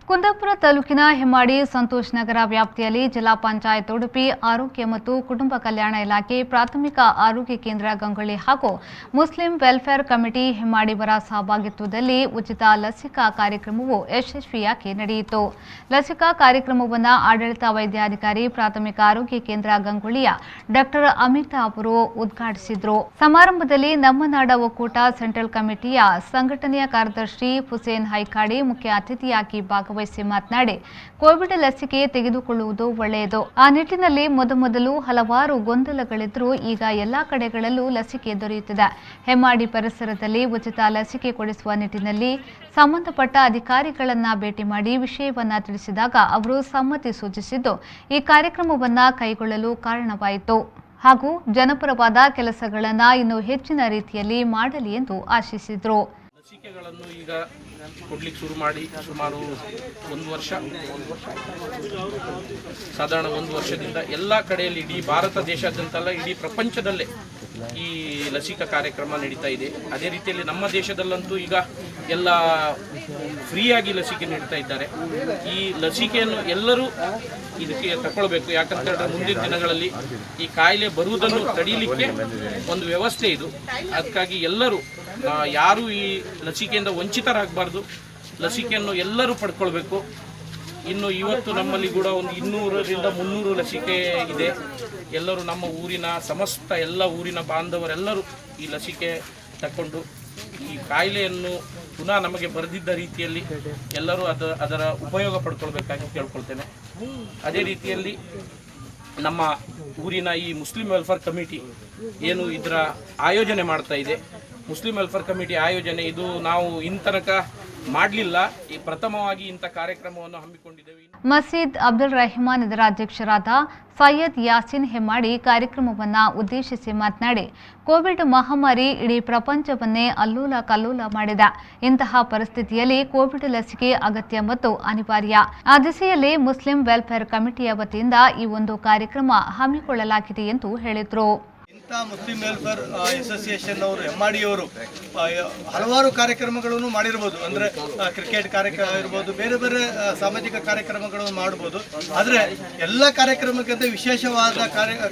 ಕುಂದಾಪುರ ತಾಲೂಕಿನ ಹೆಮ್ಮಾಡಿ ಸಂತೋಷ್ ನಗರ ವ್ಯಾಪ್ತಿಯಲ್ಲಿ ಜಿಲ್ಲಾ ಪಂಚಾಯತ್ ಉಡುಪಿ ಆರೋಗ್ಯ ಮತ್ತು ಕುಟುಂಬ ಕಲ್ಯಾಣ ಇಲಾಖೆ ಪ್ರಾಥಮಿಕ ಆರೋಗ್ಯ ಕೇಂದ್ರ ಗಂಗೊಳ್ಳಿ ಹಾಗೂ ಮುಸ್ಲಿಂ ವೆಲ್ಫೇರ್ ಕಮಿಟಿ ಹೆಮ್ಮಾಡಿವರ ಸಹಭಾಗಿತ್ವದಲ್ಲಿ ಉಚಿತ ಲಸಿಕಾ ಕಾರ್ಯಕ್ರಮವು ಯಶಸ್ವಿಯಾಗಿ ನಡೆಯಿತು. ಲಸಿಕಾ ಕಾರ್ಯಕ್ರಮವನ್ನು ಆಡಳಿತ ವೈದ್ಯಾಧಿಕಾರಿ ಪ್ರಾಥಮಿಕ ಆರೋಗ್ಯ ಕೇಂದ್ರ ಗಂಗೊಳ್ಳಿಯ ಡಾಕ್ಟರ್ ಅಮಿತಾ ಅವರು ಉದ್ಘಾಟಿಸಿದರು. ಸಮಾರಂಭದಲ್ಲಿ ನಮ್ಮ ನಾಡ ಒಕ್ಕೂಟ ಸೆಂಟ್ರಲ್ ಕಮಿಟಿಯ ಸಂಘಟನೆಯ ಕಾರ್ಯದರ್ಶಿ ಹುಸೇನ್ ಹೈಕಾಡಿ ಮುಖ್ಯ ಅತಿಥಿಯಾಗಿ ಭಾಗವಹಿಸಿ ಮಾತನಾಡಿ, ಕೋವಿಡ್ ಲಸಿಕೆ ತೆಗೆದುಕೊಳ್ಳುವುದು ಒಳ್ಳೆಯದು. ಆ ನಿಟ್ಟಿನಲ್ಲಿ ಮೊದಮೊದಲು ಹಲವಾರು ಗೊಂದಲಗಳಿದ್ದರೂ ಈಗ ಎಲ್ಲಾ ಕಡೆಗಳಲ್ಲೂ ಲಸಿಕೆ ದೊರೆಯುತ್ತಿದೆ. ಹೆಮ್ಮಾಡಿ ಪರಿಸರದಲ್ಲಿ ಉಚಿತ ಲಸಿಕೆ ಕೊಡಿಸುವ ನಿಟ್ಟಿನಲ್ಲಿ ಸಂಬಂಧಪಟ್ಟ ಅಧಿಕಾರಿಗಳನ್ನ ಭೇಟಿ ಮಾಡಿ ವಿಷಯವನ್ನ ತಿಳಿಸಿದಾಗ ಅವರು ಸಮ್ಮತಿ ಸೂಚಿಸಿದ್ದು ಈ ಕಾರ್ಯಕ್ರಮವನ್ನ ಕೈಗೊಳ್ಳಲು ಕಾರಣವಾಯಿತು ಹಾಗೂ ಜನಪರವಾದ ಕೆಲಸಗಳನ್ನು ಇನ್ನೂ ಹೆಚ್ಚಿನ ರೀತಿಯಲ್ಲಿ ಮಾಡಲಿ ಎಂದು ಆಶಿಸಿದರು. ಲಸಿಕೆಗಳನ್ನು ಈಗ ಕೊಡ್ಲಿಕ್ಕೆ ಶುರು ಮಾಡಿ ಸುಮಾರು ಒಂದು ವರ್ಷ, ಸಾಧಾರಣ ಒಂದು ವರ್ಷದಿಂದ ಎಲ್ಲ ಕಡೆಯಲ್ಲಿ ಇಡೀ ಭಾರತ ದೇಶಾದ್ಯಂತಲ್ಲ ಇಡೀ ಪ್ರಪಂಚದಲ್ಲೇ ಈ ಲಸಿಕಾ ಕಾರ್ಯಕ್ರಮ ನಡೀತಾ ಇದೆ. ಅದೇ ರೀತಿಯಲ್ಲಿ ನಮ್ಮ ದೇಶದಲ್ಲಂತೂ ಈಗ ಎಲ್ಲ ಫ್ರೀಯಾಗಿ ಲಸಿಕೆ ನೀಡ್ತಾ ಇದ್ದಾರೆ. ಈ ಲಸಿಕೆಯನ್ನು ಎಲ್ಲರೂ ಇದಕ್ಕೆ ತಗೊಳ್ಬೇಕು. ಯಾಕಂತ ಹೇಳಿದ್ರೆ ಮುಂದಿನ ದಿನಗಳಲ್ಲಿ ಈ ಕಾಯಿಲೆ ಬರುವುದನ್ನು ತಡೀಲಿಕ್ಕೆ ಒಂದು ವ್ಯವಸ್ಥೆ ಇದು. ಅದಕ್ಕಾಗಿ ಎಲ್ಲರೂ ಯಾರು ಈ ಲಸಿಕೆಯಿಂದ ವಂಚಿತರಾಗಬಾರ್ದು. ಲಸಿಕೆಯನ್ನು ಎಲ್ಲರೂ ಪಡ್ಕೊಳ್ಬೇಕು. ಇನ್ನು ಇವತ್ತು ನಮ್ಮಲ್ಲಿ ಕೂಡ ಒಂದು 200ರಿಂದ 300 ಲಸಿಕೆ ಇದೆ. ಎಲ್ಲರೂ ನಮ್ಮ ಊರಿನ ಸಮಸ್ತ ಎಲ್ಲ ಊರಿನ ಬಾಂಧವರೆಲ್ಲರೂ ಈ ಲಸಿಕೆ ತಕ್ಕೊಂಡು ಈ ಕಾಯಿಲೆಯನ್ನು ಪುನಃ ನಮಗೆ ಬರೆದಿದ್ದ ರೀತಿಯಲ್ಲಿ ಎಲ್ಲರೂ ಅದರ ಉಪಯೋಗ ಪಡ್ಕೊಳ್ಬೇಕಾಗಿ ಕೇಳ್ಕೊಳ್ತೇನೆ. ಅದೇ ರೀತಿಯಲ್ಲಿ ನಮ್ಮ ಊರಿನ ಈ ಮುಸ್ಲಿಂ ವೆಲ್ಫೇರ್ ಕಮಿಟಿ ಏನು ಇದರ ಆಯೋಜನೆ ಮಾಡ್ತಾ ಇದೆ, ಮುಸ್ಲಿಂ ವೆಲ್ಫೇರ್ ಕಮಿಟಿ ಆಯೋಜನೆ ಇದು ನಾವು ತನಕ ಮಾಡಲಿಲ್ಲ. ಈ ಪ್ರಥಮವಾಗಿ ಇಂಥ ಕಾರ್ಯಕ್ರಮವನ್ನು ಹಮ್ಮಿಕೊಂಡಿದ್ದೇವೆ. ಮಸೀದ್ ಅಬ್ದುಲ್ ರೆಹಮಾನ್ ಇದರ ಅಧ್ಯಕ್ಷರಾದ ಸೈಯದ್ ಯಾಸಿನ್ ಹೆಮ್ಮಾಡಿ ಕಾರ್ಯಕ್ರಮವನ್ನು ಉದ್ದೇಶಿಸಿ ಮಾತನಾಡಿ, ಕೋವಿಡ್ ಮಹಾಮಾರಿ ಇಡೀ ಪ್ರಪಂಚವನ್ನೇ ಅಲ್ಲೋಲ ಕಲ್ಲೋಲ ಮಾಡಿದೆ. ಇಂತಹ ಪರಿಸ್ಥಿತಿಯಲ್ಲಿ ಕೋವಿಡ್ ಲಸಿಕೆ ಅಗತ್ಯ ಮತ್ತು ಅನಿವಾರ್ಯ. ಆ ದಿಸೆಯಲ್ಲಿ ಮುಸ್ಲಿಂ ವೆಲ್ಫೇರ್ ಕಮಿಟಿಯ ವತಿಯಿಂದ ಈ ಒಂದು ಕಾರ್ಯಕ್ರಮ ಹಮ್ಮಿಕೊಳ್ಳಲಾಗಿದೆ ಎಂದು ಹೇಳಿದರು. ಮುಸ್ಲಿಂ ವೆಲ್ಫೇರ್ ಅಸೋಸಿಯೇಷನ್ ಅವರು ಹೆಮ್ಮಾಡಿಯವರು ಹಲವಾರು ಕಾರ್ಯಕ್ರಮಗಳನ್ನು ಮಾಡಿರ್ಬೋದು. ಅಂದರೆ ಕ್ರಿಕೆಟ್ ಕಾರ್ಯಕ್ರಮ ಇರ್ಬೋದು, ಬೇರೆ ಬೇರೆ ಸಾಮಾಜಿಕ ಕಾರ್ಯಕ್ರಮಗಳನ್ನು ಮಾಡ್ಬೋದು. ಆದರೆ ಎಲ್ಲ ಕಾರ್ಯಕ್ರಮಕ್ಕಿಂತ ವಿಶೇಷವಾದ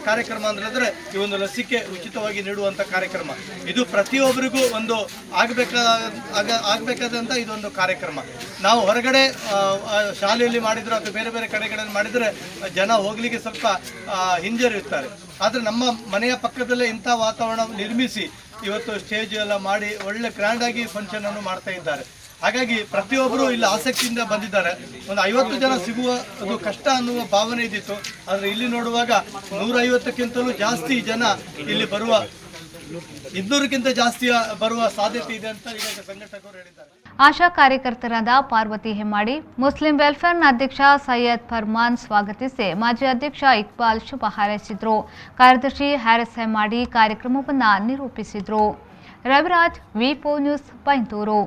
ಕಾರ್ಯಕ್ರಮ ಅಂದರೆ ಈ ಒಂದು ಲಸಿಕೆ ಉಚಿತವಾಗಿ ನೀಡುವಂಥ ಕಾರ್ಯಕ್ರಮ. ಇದು ಪ್ರತಿಯೊಬ್ಬರಿಗೂ ಒಂದು ಆಗಬೇಕಾದಂಥ ಇದೊಂದು ಕಾರ್ಯಕ್ರಮ. ನಾವು ಹೊರಗಡೆ ಶಾಲೆಯಲ್ಲಿ ಮಾಡಿದ್ರು ಅಥವಾ ಬೇರೆ ಬೇರೆ ಕಡೆಗಳಲ್ಲಿ ಮಾಡಿದರೆ ಜನ ಹೋಗ್ಲಿಕ್ಕೆ ಸ್ವಲ್ಪ ಹಿಂಜರಿಯುತ್ತಾರೆ. ಆದರೆ ನಮ್ಮ ಮನೆಯ ಪಕ್ಕದಲ್ಲೇ ಇಂಥ ವಾತಾವರಣ ನಿರ್ಮಿಸಿ ಇವತ್ತು ಸ್ಟೇಜ್ ಎಲ್ಲ ಮಾಡಿ ಒಳ್ಳೆ ಗ್ರ್ಯಾಂಡ್ ಆಗಿ ಫಂಕ್ಷನ್ ಅನ್ನು ಮಾಡ್ತಾ ಇದ್ದಾರೆ. ಹಾಗಾಗಿ ಪ್ರತಿಯೊಬ್ಬರು ಇಲ್ಲಿ ಆಸಕ್ತಿಯಿಂದ ಬಂದಿದ್ದಾರೆ. ಒಂದು 50 ಜನ ಸಿಗುವ ಅದು ಕಷ್ಟ ಅನ್ನುವ ಭಾವನೆ ಇದ್ದಿತ್ತು. ಆದರೆ ಇಲ್ಲಿ ನೋಡುವಾಗ 150ಕ್ಕಿಂತಲೂ ಜಾಸ್ತಿ ಜನ ಇಲ್ಲಿ ಬರುವ 200ಕ್ಕಿಂತ ಜಾಸ್ತಿ ಬರುವ ಸಾಧ್ಯತೆ ಇದೆ ಅಂತ ಈಗ ಸಂಘಟಕರು ಹೇಳಿದ್ದಾರೆ. ಆಶಾ ಕಾರ್ಯಕರ್ತರಾದ ಪಾರ್ವತಿ ಹೆಮ್ಮಾಡಿ, ಮುಸ್ಲಿಂ ವೆಲ್ಫೇರ್ನ ಅಧ್ಯಕ್ಷ ಸೈಯದ್ ಫರ್ಮಾನ್ ಸ್ವಾಗತಿಸಿ ಮಾಜಿ ಅಧ್ಯಕ್ಷ ಇಕ್ಬಾಲ್ ಶುಭ ಹಾರೈಸಿದರು. ಕಾರ್ಯದರ್ಶಿ ಹ್ಯಾರಿಸ್ ಹೆಮ್ಮಾಡಿ ಕಾರ್ಯಕ್ರಮವನ್ನು ನಿರೂಪಿಸಿದರು. ರವಿರಾಜ್, ವಿ4 ನ್ಯೂಸ್, ಬೈಂದೂರು.